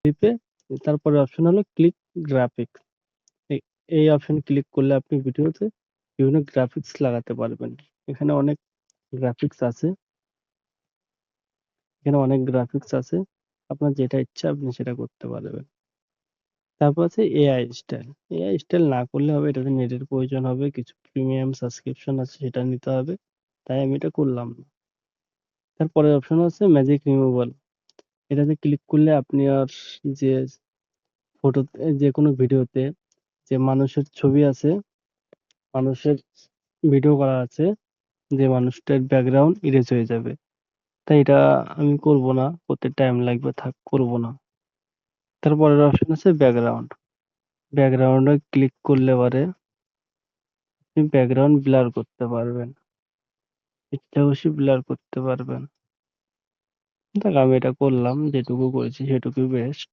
ক্লিপে তারপরে অপশন হলো click graphics. এই এই অপশন ক্লিক করলে আপনি ভিডিওতে বিভিন্ন গ্রাফিক্স লাগাতে পারবেন। এখানে অনেক গ্রাফিক্স আছে। এখানে অনেক গ্রাফিক্স আছে। আপনার যেটা ইচ্ছা আপনি সেটা করতে পারবেন। তারপর আছে এআই স্টাইল। এআই স্টাইল না করলে হবে, এটাতে নেটের প্রয়োজন হবে, কিছু প্রিমিয়াম সাবস্ক্রিপশন আছে সেটা নিতে হবে। তাই আমি এটা করলাম না। তারপরের অপশন আছে ম্যাজিক রিমুভাল। এটাতে ক্লিক করলে আপনি আর যে ফটো যে কোনো ভিডিওতে যে মানুষের ছবি আছে, মানুষের ভিডিও করা আছে, যে মানুষটার ব্যাকগ্রাউন্ড ইরেজ হয়ে যাবে। তাই এটা আমি করব না, করতে টাইম লাগবে, থাক করব না। তারপরের অপশন আছে ব্যাকগ্রাউন্ড। ব্যাকগ্রাউন্ডে ক্লিক করলে পরে আপনি ব্যাকগ্রাউন্ড ব্লার করতে পারবেন, ইচ্ছা খুশি ব্লার করতে পারবেন। দেখ আমি এটা করলাম, যেটুকু করেছি সেটুকুই বেস্ট।